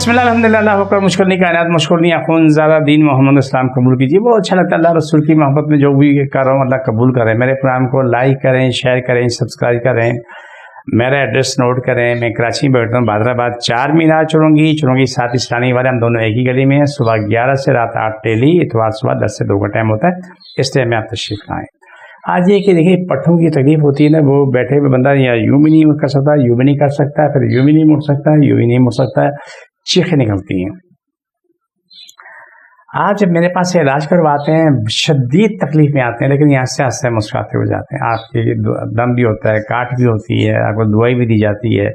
بسم اللہ الحمدللہ اللہ اکبر مشکل نہیں کائنات مشکل نہیں اخون زیادہ دین محمد اسلام قبول کیجیے. بہت اچھا لگتا ہے اللہ رسول کی محبت میں جو بھی کر رہا ہوں اللہ قبول کریں. میرے پروگرام کو لائک کریں, شیئر کریں, سبسکرائب کریں. میرا ایڈریس نوٹ کریں. میں کراچی میں بیٹھتا ہوں, بادرآباد 4 مینار چڑھوں گی ساتھ اسلامی والے. ہم دونوں ایک ہی گلی میں ہیں. صبح 11 سے رات 8 ڈیلی, اتوار صبح 10 سے 2 کا ٹائم ہوتا ہے. اس ٹائم میں آپ تشریف لائیں. آج یہ کہ دیکھیے پٹھوں کی تکلیف ہوتی ہے نا, وہ بیٹھے ہوئے بندہ یا یوں بھی نہیں کر سکتا, یوں بھی نہیں کر سکتا, پھر یوں بھی نہیں مڑ سکتا, یوں بھی نہیں مڑ سکتا, چیخیں نکلتی ہیں. آج جب میرے پاس سے علاج کرواتے ہیں شدید تکلیف میں آتے ہیں, لیکن یہاں سے آہستہ مسکراتے ہو جاتے ہیں. آپ کے دم بھی ہوتا ہے, کاٹ بھی ہوتی ہے, آپ کو دوائی بھی دی جاتی ہے,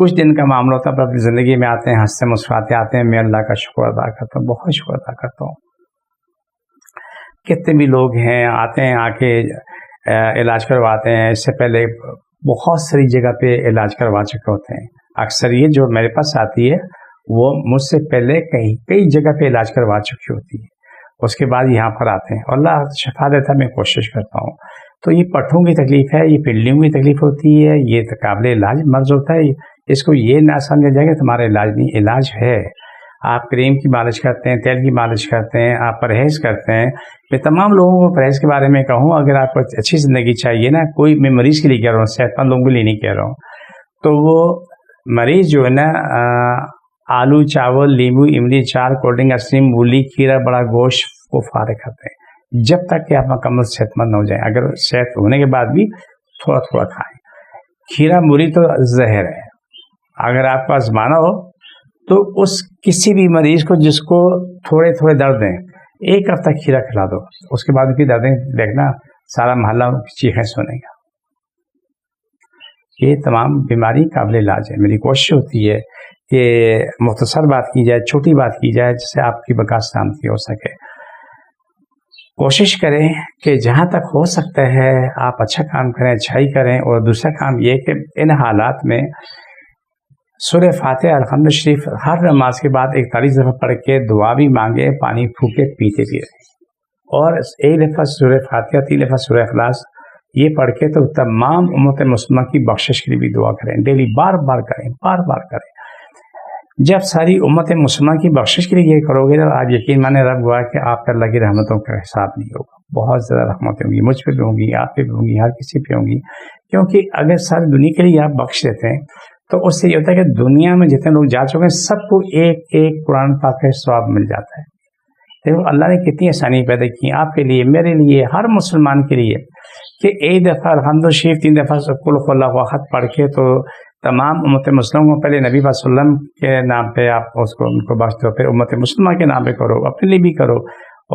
کچھ دن کا معاملہ ہوتا ہے, پر اپنی زندگی میں آتے ہیں ہنستے مسکراتے آتے ہیں. میں اللہ کا شکر ادا کرتا ہوں, بہت شکر ادا کرتا ہوں. کتنے بھی لوگ ہیں آتے ہیں, آ کے علاج کرواتے ہیں. اس سے پہلے بہت ساری جگہ پہ علاج کروا چکے ہوتے ہیں. اکثر یہ جو میرے پاس آتی ہے وہ مجھ سے پہلے کئی جگہ پہ علاج کروا چکی ہوتی ہے, اس کے بعد یہاں پر آتے ہیں اور اللہ شفا دیتا ہے. میں کوشش کرتا ہوں. تو یہ پٹھوں کی تکلیف ہے, یہ پنڈلیوں کی تکلیف ہوتی ہے, یہ قابل علاج مرض ہوتا ہے. اس کو یہ نہ سمجھا جائے کہ تمہارا علاج نہیں, علاج ہے. آپ کریم کی مالش کرتے ہیں, تیل کی مالش کرتے ہیں, آپ پرہیز کرتے ہیں. میں تمام لوگوں کو پرہیز کے بارے میں کہوں, اگر آپ کو اچھی زندگی چاہیے نا, کوئی میں مریض کے لیے کہہ رہا ہوں, صحت مند لوگوں کے لیے نہیں کہہ رہا ہوں, تو وہ مریض جو ہے نا آلو چاول لیمبو املی چار کولڈ ڈرنک آئس کریم مولی کھیرا بڑا گوشت کو فارغ کرتے ہیں جب تک کہ آپ مکمل صحت مند ہو جائیں. اگر صحت ہونے کے بعد بھی تھوڑا تھوڑا کھائیں. کھیرا مولی تو زہر ہے, اگر آپ کو آزمانا ہو تو اس کسی بھی مریض کو جس کو تھوڑے تھوڑے درد ہیں 1 ہفتہ کھیرا کھلا دو, اس کے بعد ان کی دردیں دیکھنا سارا محلہ چیخیں سنے گا. یہ تمام بیماری قابل علاج ہے. میری کوشش ہوتی ہے کہ مختصر بات کی جائے, چھوٹی بات کی جائے, جس سے آپ کی بقا سلامتی ہو سکے. کوشش کریں کہ جہاں تک ہو سکتا ہے آپ اچھا کام کریں, اچھائی کریں. اور دوسرا کام یہ کہ ان حالات میں سورہ فاتحہ الحمد شریف ہر نماز کے بعد 41 دفعہ پڑھ کے دعا بھی مانگے, پانی پھوکے پیتے بھی رہیں. اور 1 دفعہ سورہ فاتحہ 3 دفعہ سورہ اخلاص یہ پڑھ کے تو تمام امت مسلمہ کی بخشش کے لیے بھی دعا کریں. ڈیلی بار بار کریں, بار بار کریں. جب ساری امت مسلمہ کی بخشش کے لیے یہ کرو گے تو آپ یقین مانیں رب گواہ کہ آپ پر اللہ کی رحمتوں کا حساب نہیں ہوگا. بہت زیادہ رحمتیں ہوں گی, مجھ پہ بھی ہوں گی, آپ پہ بھی ہوں گی, ہر کسی پہ ہوں گی. کیونکہ اگر ساری دنیا کے لیے آپ بخش دیتے ہیں تو اس سے یہ ہوتا ہے کہ دنیا میں جتنے لوگ جا چکے ہیں سب کو ایک ایک قرآن پاک کا ثواب مل جاتا ہے. دیکھو اللہ نے کتنی آسانی پیدا کی آپ کے لیے, میرے لیے, ہر مسلمان کے لیے, کہ 1 دفعہ الحمد شریف 3 دفعہ قل هو الله احد پڑھ کے تو تمام امت مسلموں کو پہلے نبی صلی اللہ علیہ وسلم کے نام پہ آپ ان کو بخش دو, پھر امت مسلمہ کے نام پہ کرو, اپنے لیے بھی کرو.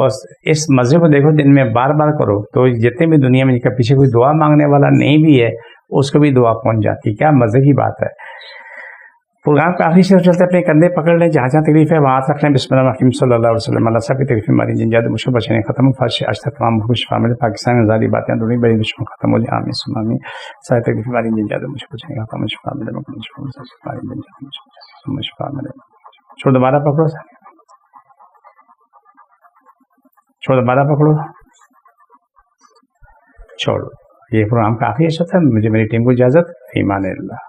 اور اس مزے کو دیکھو دن میں بار بار کرو تو جتنے بھی دنیا میں جن کا پیچھے کوئی دعا مانگنے والا نہیں بھی ہے اس کو بھی دعا پہنچ جاتی. کیا مزے کی بات ہے. پروگرام کا آخری سے چلتے اپنے کندھے پکڑ لیں, جہاں جہاں تکلیف ہے وہاں رکھ لیں. بسم اللہ الرحمن الرحیم صلی اللہ علیہ وسلم. اللہ سب کی تکلیف ماری جن جاد مشکل بچنے ختم فرش آج تک تمام خوش فامل پاکستان آزادی باتیں دونوں بڑی دشمن ختم ہو جائے. آمین ثم آمین. ساری تکلیف ماری جن جاد مشکل بچنے ختم فامل چھوڑ دوبارہ پکڑو, چھوڑ دوبارہ پکڑو, چھوڑو. یہ پروگرام کا آخری حصہ تھا. مجھے میری ٹیم کو اجازت. ایمان اللہ.